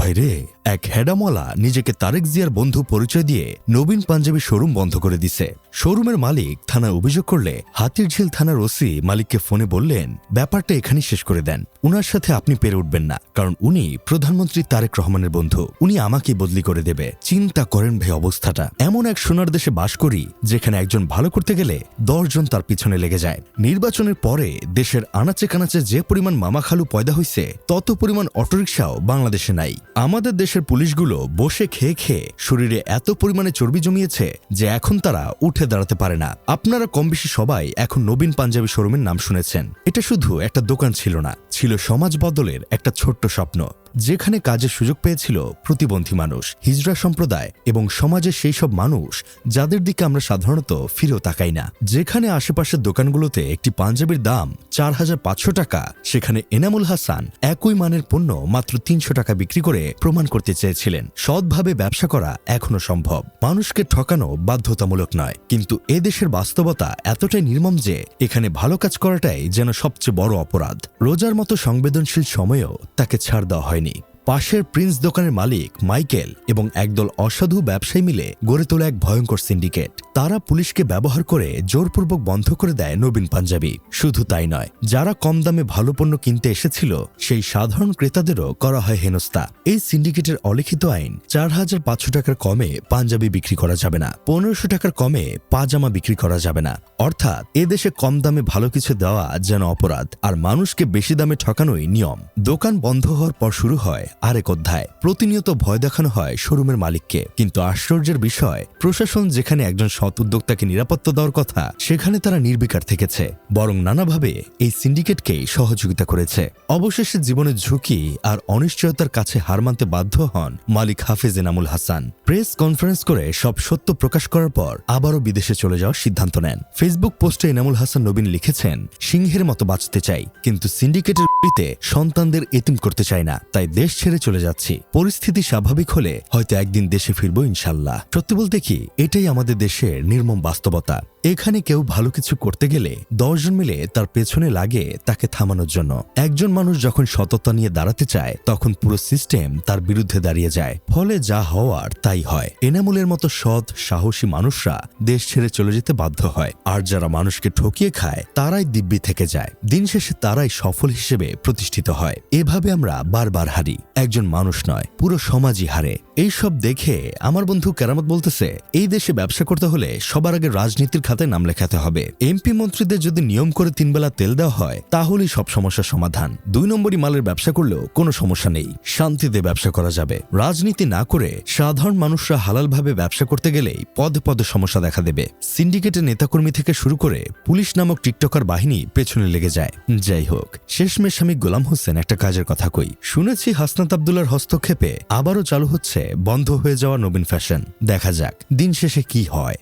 হায় রে, এক হেডামওয়ালা নিজেকে তারেক জিয়ার বন্ধু পরিচয় দিয়ে নবীন পাঞ্জাবি শোরুম বন্ধ করে দিছে। শোরুমের মালিক থানায় অভিযোগ করলে হাতিরঝিল থানার ওসি মালিককে ফোনে বললেন, ব্যাপারটা এখানেই শেষ করে দেন, উনার সাথে আপনি পেরে উঠবেন না, কারণ উনি প্রধানমন্ত্রী তারেক রহমানের বন্ধু, উনি আমাকেই বদলি করে দেবে। চিন্তা করেন ভাই অবস্থাটা। এমন এক সোনার দেশে বাস করি যেখানে একজন ভালো করতে গেলে 10 জন তার পিছনে লেগে যায়। নির্বাচনের পরে দেশের আনাচে কানাচে যে পরিমাণ মামা খালু পয়দা হয়েছে তত পরিমাণ অটোরিকশাও বাংলাদেশে নাই। আমাদের দেশের পুলিশগুলো বসে খেয়ে খেয়ে শরীরে এত পরিমাণে চর্বি জমিয়েছে যে এখন তারা উঠে দাঁড়াতে পারে না। আপনারা কম বেশি সবাই এখন নবীন পাঞ্জাবি শোরুমের নাম শুনেছেন। এটা শুধু একটা দোকান ছিল না, ছিল সমাজ বদলের একটা ছোট্ট স্বপ্ন, যেখানে কাজের সুযোগ পেয়েছিল প্রতিবন্ধী মানুষ, হিজড়া সম্প্রদায় এবং সমাজের সেই সব মানুষ যাদের দিকে আমরা সাধারণত ফিরেও তাকাই না। যেখানে আশেপাশের দোকানগুলোতে একটি পাঞ্জাবির দাম 4500 টাকা, সেখানে এনামুল হাসান একই মানের পণ্য মাত্র 300 টাকা বিক্রি করে প্রমাণ করতে চেয়েছিলেন সৎভাবে ব্যবসা করা এখনো সম্ভব, মানুষকে ঠকানো বাধ্যতামূলক নয়। কিন্তু এ দেশের বাস্তবতা এতটাই নির্মম যে এখানে ভালো কাজ করাটাই যেন সবচেয়ে বড় অপরাধ। রোজার মতো সংবেদনশীল সময়েও তাকে ছাড় দেওয়া হয়নি। পাশের প্রিন্স দোকানের মালিক মাইকেল এবং একদল অসাধু ব্যবসায়ী মিলে গড়ে তোলা এক ভয়ঙ্কর সিন্ডিকেট। তারা পুলিশকে ব্যবহার করে জোরপূর্বক বন্ধ করে দেয় নবীন পাঞ্জাবি। শুধু তাই নয়, যারা কম দামে ভালো পণ্য কিনতে এসেছিল সেই সাধারণ ক্রেতাদেরও করা হয় হেনস্থা। এই সিন্ডিকেটের অলিখিত আইন 4500 টাকার কমে পাঞ্জাবি বিক্রি করা যাবে না, 1500 টাকার কমে পাজামা বিক্রি করা যাবে না। অর্থাৎ এদেশে কম দামে ভালো কিছু দেওয়া যেন অপরাধ, আর মানুষকে বেশি দামে ঠকানোই নিয়ম। দোকান বন্ধ হওয়ার পর শুরু হয় আরেক অধ্যায়। প্রতিনিয়ত ভয় দেখানো হয় শোরুমের মালিককে, কিন্তু আশ্চর্যের বিষয়, প্রশাসন যেখানে একজন সৎ উদ্যোক্তাকে নিরাপত্তা দেওয়ার কথা সেখানে তারা নির্বিকার থেকেছে, বরং নানাভাবে এই সিন্ডিকেটকে সহযোগিতা করেছে। অবশেষে জীবনের ঝুঁকি আর অনিশ্চয়তার কাছে হার মানতে বাধ্য হন মালিক হাফেজ এনামুল হাসান। প্রেস কনফারেন্স করে সব সত্য প্রকাশ করার পর আবারও বিদেশে চলে যাওয়ার সিদ্ধান্ত নেন। ফেসবুক পোস্টে এনামুল হাসান নবীন লিখেছেন, সিংহের মতো বাঁচতে চাই, কিন্তু সিন্ডিকেটের বিপরীতে সন্তানদের এতিম করতে চাই না, তাই দেশ ছেড়ে চলে যাচ্ছি। পরিস্থিতি স্বাভাবিক হলে হয়তো একদিন দেশে ফিরবো ইনশাল্লাহ। সত্যি বলতে কি, এটাই আমাদের দেশের নির্মম বাস্তবতা। এখানে কেউ ভালো কিছু করতে গেলে 10 জন মিলে তার পেছনে লাগে তাকে থামানোর জন্য। একজন মানুষ যখন সততা নিয়ে দাঁড়াতে চায় তখন পুরো সিস্টেম তার বিরুদ্ধে দাঁড়িয়ে যায়, ফলে যা হওয়ার তাই হয়। এনামুলের মতো সৎ সাহসী মানুষরা দেশ ছেড়ে চলে যেতে বাধ্য হয়, আর যারা মানুষকে ঠকিয়ে খায় তারাই দিব্যি থেকে যায়। দিন শেষে তারাই সফল হিসেবে প্রতিষ্ঠিত হয়। এভাবে আমরা বারবার হারি, একজন মানুষ নয় পুরো সমাজই হারে। এইসব দেখে আমার বন্ধু কেরামত বলতেছে, এই দেশে ব্যবসা করতে হলে সবার আগে রাজনীতির খাতায় নাম লেখাতে হবে। এমপি মন্ত্রীদের যদি নিয়ম করে 3 বেলা তেল দেওয়া হয় তাহলেই সব সমস্যার সমাধান। 2 নম্বরই মালের ব্যবসা করলেও কোনো সমস্যা নেই, শান্তিতে ব্যবসা করা যাবে। রাজনীতি না করে সাধারণ মানুষরা হালালভাবে ব্যবসা করতে গেলেই পদে পদে সমস্যা দেখা দেবে। সিন্ডিকেটের নেতাকর্মী থেকে শুরু করে পুলিশ নামক টিকটকার বাহিনী পেছনে লেগে যায়। যাই হোক, শেষমেশ আমি গোলাম হোসেন একটা কাজের কথা কই। শুনেছি হাসনাত আব্দুল্লাহর হস্তক্ষেপে আবারও চালু হচ্ছে বন্ধ হয়ে যাওয়া নবীন ফ্যাশন। দেখা যাক দিন শেষে কি হয়।